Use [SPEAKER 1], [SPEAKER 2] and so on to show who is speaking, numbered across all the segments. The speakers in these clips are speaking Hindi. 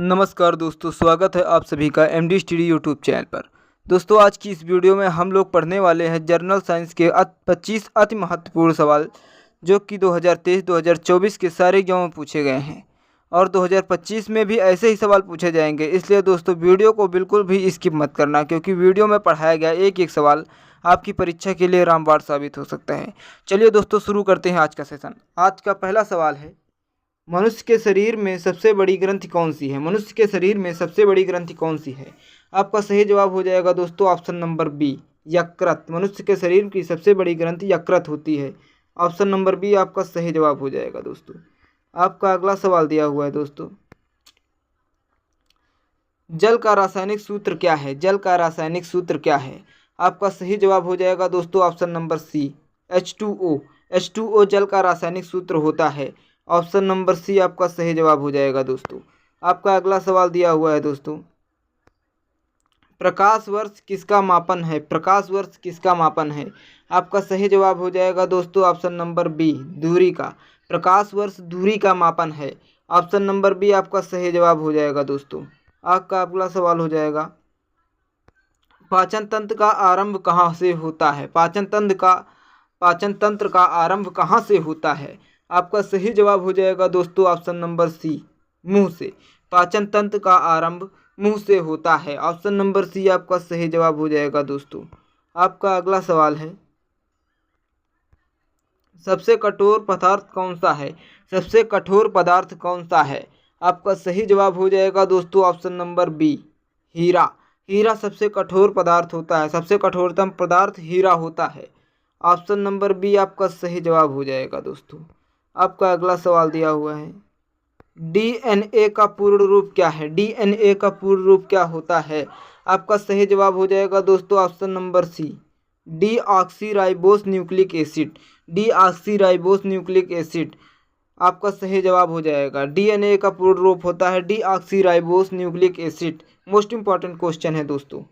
[SPEAKER 1] नमस्कार दोस्तों, स्वागत है आप सभी का एमडी स्टडी यूट्यूब चैनल पर। दोस्तों, आज की इस वीडियो में हम लोग पढ़ने वाले हैं जनरल साइंस के 25 अति महत्वपूर्ण सवाल, जो कि 2023-2024 के सारे एग्जाम में पूछे गए हैं और 2025 में भी ऐसे ही सवाल पूछे जाएंगे। इसलिए दोस्तों, वीडियो को बिल्कुल भी स्किप मत करना, क्योंकि वीडियो में पढ़ाया गया एक एक सवाल आपकी परीक्षा के लिए रामबाण साबित हो सकता है। चलिए दोस्तों, शुरू करते हैं आज का सेशन। आज का पहला सवाल है, मनुष्य के शरीर में सबसे बड़ी ग्रंथि कौन सी है? मनुष्य के शरीर में सबसे बड़ी ग्रंथि कौन सी है? आपका सही जवाब हो जाएगा दोस्तों ऑप्शन नंबर बी, यकृत। मनुष्य के शरीर की सबसे बड़ी ग्रंथि यकृत होती है। ऑप्शन नंबर बी आपका सही जवाब हो जाएगा दोस्तों। आपका अगला सवाल दिया हुआ है दोस्तों, जल का रासायनिक सूत्र क्या है? जल का रासायनिक सूत्र क्या है? आपका सही जवाब हो जाएगा दोस्तों ऑप्शन नंबर सी, H2O। H2O जल का रासायनिक सूत्र होता है। ऑप्शन नंबर सी आपका सही जवाब हो जाएगा दोस्तों। आपका अगला सवाल दिया हुआ है दोस्तों, प्रकाश वर्ष किसका मापन है? प्रकाश वर्ष किसका मापन है? आपका सही जवाब हो जाएगा दोस्तों ऑप्शन नंबर बी, दूरी का। प्रकाश वर्ष दूरी का मापन है। ऑप्शन नंबर बी आपका सही जवाब हो जाएगा दोस्तों। आपका अगला सवाल हो जाएगा, पाचन तंत्र का आरंभ कहाँ से होता है? पाचन तंत्र का आरंभ कहाँ से होता है? आपका सही जवाब हो जाएगा दोस्तों ऑप्शन नंबर सी, मुंह से। पाचन तंत्र का आरंभ मुंह से होता है। ऑप्शन नंबर सी आपका सही जवाब हो जाएगा दोस्तों। आपका अगला सवाल है, सबसे कठोर पदार्थ कौन सा है? सबसे कठोर पदार्थ कौन सा है? आपका सही जवाब हो जाएगा दोस्तों ऑप्शन नंबर बी, हीरा। हीरा सबसे कठोर पदार्थ होता है। सबसे कठोरतम पदार्थ हीरा होता है। ऑप्शन नंबर बी आपका सही जवाब हो जाएगा दोस्तों। आपका अगला सवाल दिया हुआ है, डीएनए का पूर्ण रूप क्या है? डीएनए का पूर्ण रूप क्या होता है? आपका सही जवाब हो जाएगा दोस्तों option number C, deoxyribose nucleic acid. Deoxyribose nucleic acid आपका सही जवाब हो जाएगा। डीएनए का पूर्ण रूप होता है deoxyribose nucleic acid. Most important question है दोस्तों।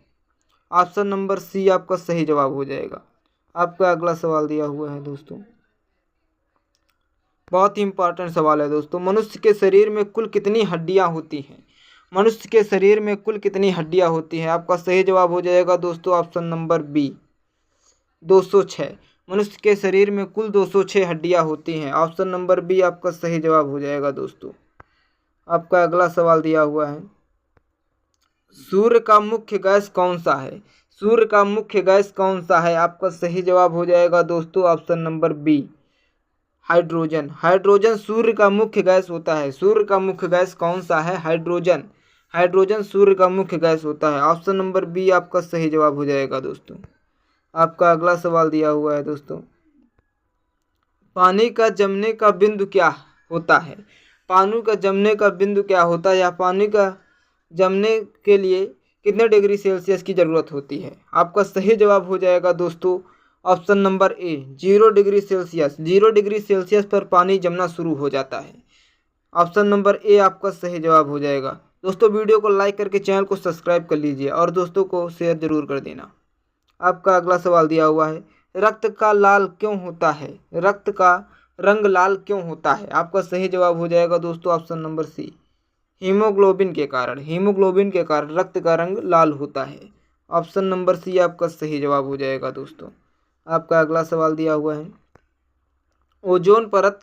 [SPEAKER 1] ऑप्शन नंबर सी आपका सही जवाब हो जाएगा। आपका अगला सवाल दिया हुआ है दोस्तों, बहुत ही इंपॉर्टेंट सवाल है दोस्तों, मनुष्य के शरीर में कुल कितनी हड्डियां होती हैं? मनुष्य के शरीर में कुल कितनी हड्डियां होती हैं? आपका सही जवाब हो जाएगा दोस्तों ऑप्शन नंबर बी, 206। मनुष्य के शरीर में कुल 206 हड्डियां होती हैं। ऑप्शन नंबर बी आपका सही जवाब हो जाएगा दोस्तों। आपका अगला सवाल दिया हुआ है, सूर्य का मुख्य गैस कौन सा है? सूर्य का मुख्य गैस कौन सा है? आपका सही जवाब हो जाएगा दोस्तों option number B, hydrogen. Hydrogen सूर्य का मुख्य गैस होता है। सूर्य का मुख्य गैस कौन सा है? हाइड्रोजन। हाइड्रोजन सूर्य का मुख्य गैस होता है। ऑप्शन नंबर बी आपका सही जवाब हो जाएगा दोस्तों। आपका अगला सवाल दिया हुआ है दोस्तों, पानी का जमने का बिंदु क्या होता है? पानी का जमने का बिंदु क्या होता है, या पानी का जमने के लिए कितने डिग्री सेल्सियस की ज़रूरत होती है? आपका सही जवाब हो जाएगा दोस्तों option number A, 0 degree Celsius. 0 degree Celsius पर पानी जमना शुरू हो जाता है। ऑप्शन नंबर ए आपका सही जवाब हो जाएगा। दोस्तों, वीडियो को लाइक करके चैनल को सब्सक्राइब कर लीजिए और दोस्तों को शेयर जरूर कर देना। आपका अगला सवाल दिया हुआ है, रक्त का लाल क्यों होता है? रक्त का रंग लाल क्यों होता है? आपका सही जवाब हो जाएगा दोस्तों ऑप्शन नंबर सी, हीमोग्लोबिन के कारण। हीमोग्लोबिन के कारण रक्त का रंग लाल होता है। ऑप्शन नंबर सी आपका सही जवाब हो जाएगा दोस्तों। आपका अगला सवाल दिया हुआ है, ओजोन परत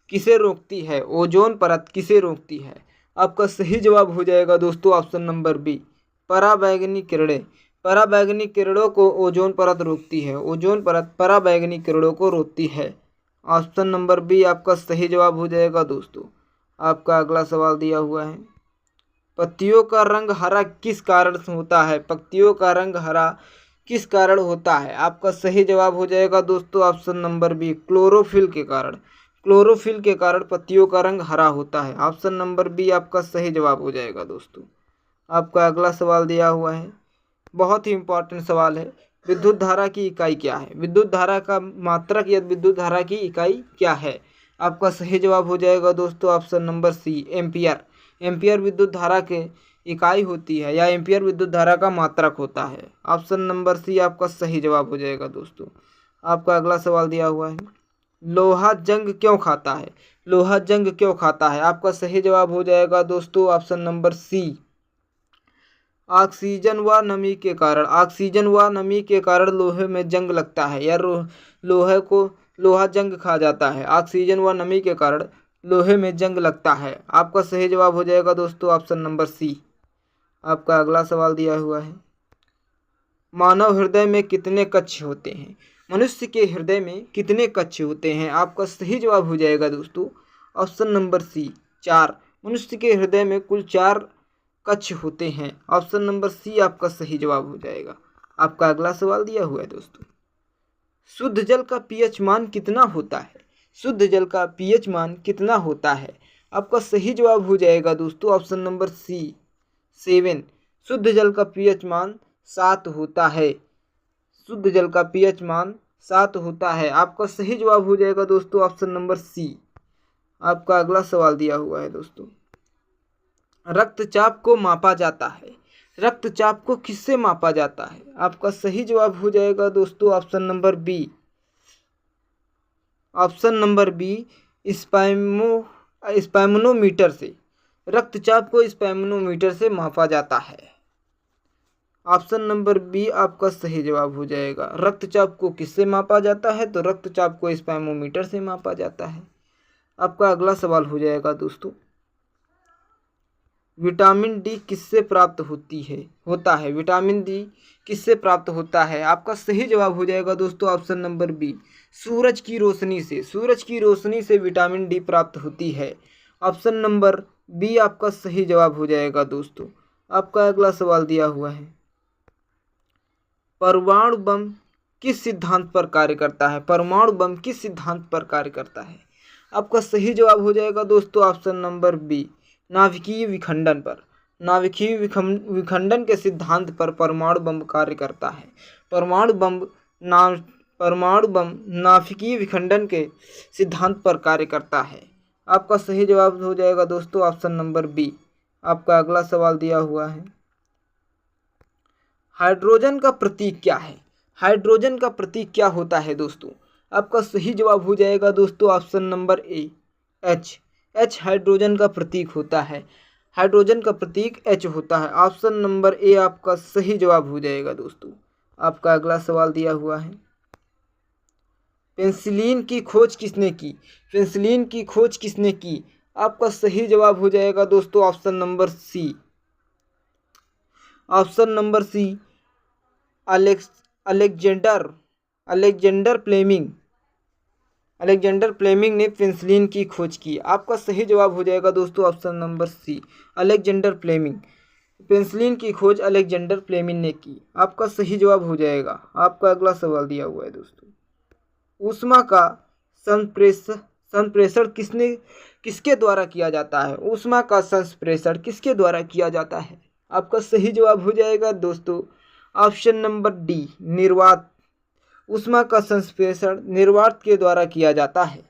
[SPEAKER 1] किसे रोकती है? ओजोन परत किसे रोकती है? आपका सही जवाब हो जाएगा दोस्तों ऑप्शन नंबर बी, पराबैंगनी किरणें। पराबैंगनी किरणों को ओजोन परत रोकती है। ओजोन परत पराबैंगनी किरणों को रोकती है। ऑप्शन नंबर बी आपका सही जवाब हो जाएगा दोस्तों। आपका अगला सवाल दिया हुआ है, पत्तियों का रंग हरा किस कारण से होता है? पत्तियों का रंग हरा किस कारण होता है? आपका सही जवाब हो जाएगा दोस्तों ऑप्शन नंबर बी, क्लोरोफिल के कारण। क्लोरोफिल के कारण पत्तियों का रंग हरा होता है। ऑप्शन नंबर बी आपका सही जवाब हो जाएगा दोस्तों। आपका अगला सवाल दिया हुआ है, बहुत ही इंपॉर्टेंट सवाल है, विद्युत धारा की इकाई क्या है? विद्युत धारा का मात्रक या विद्युत धारा की इकाई क्या है? आपका सही जवाब हो जाएगा दोस्तों option number C, ampere. Ampere विद्युत धारा के इकाई होती है, या एम्पियर विद्युत धारा का मात्रक होता है। ऑप्शन नंबर सी आपका सही जवाब हो जाएगा दोस्तों। आपका अगला सवाल दिया हुआ है, लोहा जंग क्यों खाता है? लोहा जंग क्यों खाता है? आपका सही जवाब हो जाएगा दोस्तों ऑप्शन नंबर सी, ऑक्सीजन व नमी के कारण। ऑक्सीजन व नमी के कारण लोहे में जंग लगता है या लोहे को लोहा जंग खा जाता है। ऑक्सीजन व नमी के कारण लोहे में जंग लगता है। आपका सही जवाब हो जाएगा दोस्तों ऑप्शन नंबर सी। आपका अगला सवाल दिया हुआ है, मानव हृदय में कितने कक्ष होते हैं? मनुष्य के हृदय में कितने कक्ष होते हैं? आपका सही जवाब हो जाएगा दोस्तों ऑप्शन नंबर सी, 4। मनुष्य के हृदय में कुल 4 कक्ष होते हैं। ऑप्शन नंबर सी आपका सही जवाब हो जाएगा। आपका अगला सवाल दिया हुआ है दोस्तों, शुद्ध जल का पीएच मान कितना होता है? शुद्ध जल का पीएच मान कितना होता है? आपका सही जवाब हो जाएगा दोस्तों ऑप्शन नंबर सी, 7। शुद्ध जल का पीएच मान 7 होता है। शुद्ध जल का पीएच मान 7 होता है। आपका सही जवाब हो जाएगा दोस्तों ऑप्शन नंबर सी। आपका अगला सवाल दिया हुआ है दोस्तों, रक्तचाप को मापा जाता है। रक्तचाप को किससे मापा जाता है? आपका सही जवाब हो जाएगा दोस्तों option number B. Option number B, sphygmomanometer से। रक्तचाप को स्पैमनोमीटर से मापा जाता है। ऑप्शन नंबर बी आपका सही जवाब हो जाएगा। रक्तचाप को किससे मापा जाता है? तो रक्तचाप को स्पैमोमीटर से मापा जाता है। आपका अगला सवाल हो जाएगा दोस्तों, विटामिन डी किससे प्राप्त होता है? विटामिन डी किससे प्राप्त होता है? आपका सही जवाब हो जाएगा दोस्तों ऑप्शन नंबर बी, सूरज की रोशनी से। सूरज की रोशनी से विटामिन डी प्राप्त होती है। ऑप्शन नंबर बी आपका सही जवाब हो जाएगा दोस्तों। आपका अगला सवाल दिया हुआ है, परमाणु बम किस सिद्धांत पर कार्य करता है? परमाणु बम किस सिद्धांत पर कार्य करता है? आपका सही जवाब हो जाएगा दोस्तों ऑप्शन नंबर बी, नाभिकीय विखंडन पर। नाभिकीय विखंडन के सिद्धांत पर परमाणु बम कार्य करता है। परमाणु बम नाभिकीय विखंडन के सिद्धांत पर कार्य करता है। आपका सही जवाब हो जाएगा दोस्तों ऑप्शन नंबर बी। आपका अगला सवाल दिया हुआ है, हाइड्रोजन का प्रतीक क्या है? हाइड्रोजन का प्रतीक क्या होता है दोस्तों? आपका सही जवाब हो जाएगा दोस्तों option number A, H. H hydrogen का प्रतीक होता है। हाइड्रोजन का प्रतीक एच होता है। ऑप्शन नंबर ए आपका सही जवाब हो जाएगा दोस्तों। आपका अगला सवाल दिया हुआ है, पेनिसिलिन की खोज किसने की? पेनिसिलिन की खोज किसने की? आपका सही जवाब हो जाएगा दोस्तों option number C. Option number C, Alexander Fleming ने पेनिसिलिन की खोज की। आपका सही जवाब हो जाएगा दोस्तों option number C, Alexander Fleming. Penicillin की खोज अलेक्जेंडर फ्लेमिंग ने की। आपका सही जवाब हो जाएगा। आपका अगला सवाल दिया हुआ है दोस्तों, ऊष्मा का संप्रेषण किसके द्वारा किया जाता है? ऊष्मा का संप्रेषण किसके द्वारा किया जाता है? आपका सही जवाब हो जाएगा दोस्तों ऑप्शन नंबर डी, निर्वात। ऊष्मा का संप्रेषण निर्वात के द्वारा किया जाता है।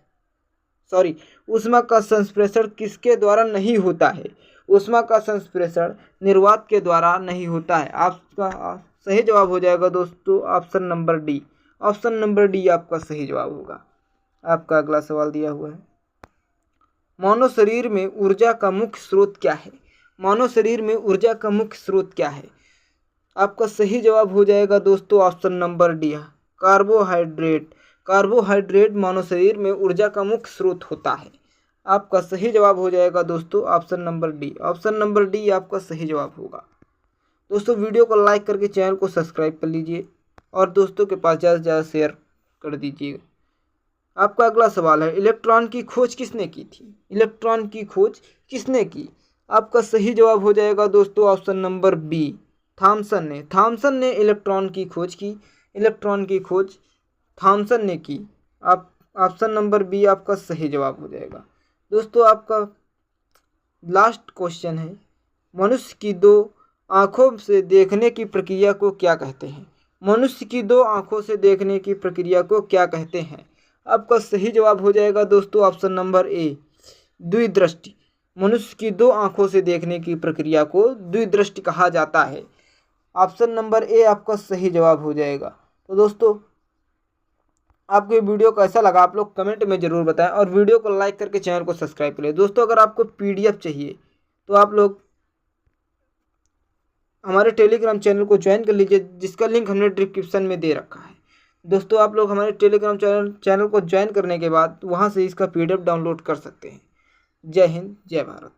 [SPEAKER 1] ऊष्मा का संप्रेषण किसके द्वारा नहीं होता है? ऊष्मा का संप्रेषण निर्वात के द्वारा नहीं होता है। आपका सही जवाब हो जाएगा दोस्तों option number D. Option number D आपका सही जवाब होगा। आपका अगला सवाल दिया हुआ है, मानव शरीर में ऊर्जा का मुख्य स्रोत क्या है? मानव शरीर में ऊर्जा का मुख्य स्रोत क्या है? आपका सही जवाब हो जाएगा दोस्तों option number D, carbohydrate. Carbohydrate मानव शरीर में ऊर्जा का मुख्य स्रोत होता है। आपका सही जवाब हो जाएगा दोस्तों option number D. Option number D आपका सही जवाब होगा। दोस्तों वीडियो को लाइक करके चैनल को सब्सक्राइब कर लीजिए और दोस्तों के पास ज़्यादा से ज़्यादा शेयर कर दीजिएगा। आपका अगला सवाल है, इलेक्ट्रॉन की खोज किसने की थी? इलेक्ट्रॉन की खोज किसने की? आपका सही जवाब हो जाएगा दोस्तों ऑप्शन नंबर बी, थॉमसन ने। थॉमसन ने इलेक्ट्रॉन की खोज की। इलेक्ट्रॉन की खोज थॉमसन ने की। आप ऑप्शन नंबर बी आपका सही जवाब हो जाएगा। दोस्तों आपका लास्ट क्वेश्चन है, मनुष्य की 2 आँखों से देखने की प्रक्रिया को क्या कहते हैं? मनुष्य की 2 आँखों से देखने की प्रक्रिया को क्या कहते हैं? आपका सही जवाब हो जाएगा दोस्तों ऑप्शन नंबर ए, द्विदृष्टि। मनुष्य की 2 आँखों से देखने की प्रक्रिया को द्विदृष्टि कहा जाता है। ऑप्शन नंबर ए आपका सही जवाब हो जाएगा। तो दोस्तों आपको ये वीडियो कैसा लगा आप लोग कमेंट में ज़रूर बताएं और वीडियो को लाइक करके चैनल को सब्सक्राइब करें। दोस्तों अगर आपको PDF चाहिए तो आप लोग हमारे टेलीग्राम चैनल को ज्वाइन कर लीजिए, जिसका लिंक हमने डिस्क्रिप्शन में दे रखा है। दोस्तों आप लोग हमारे टेलीग्राम चैनल को ज्वाइन करने के बाद वहाँ से इसका PDF डाउनलोड कर सकते हैं। जय हिंद, जय भारत।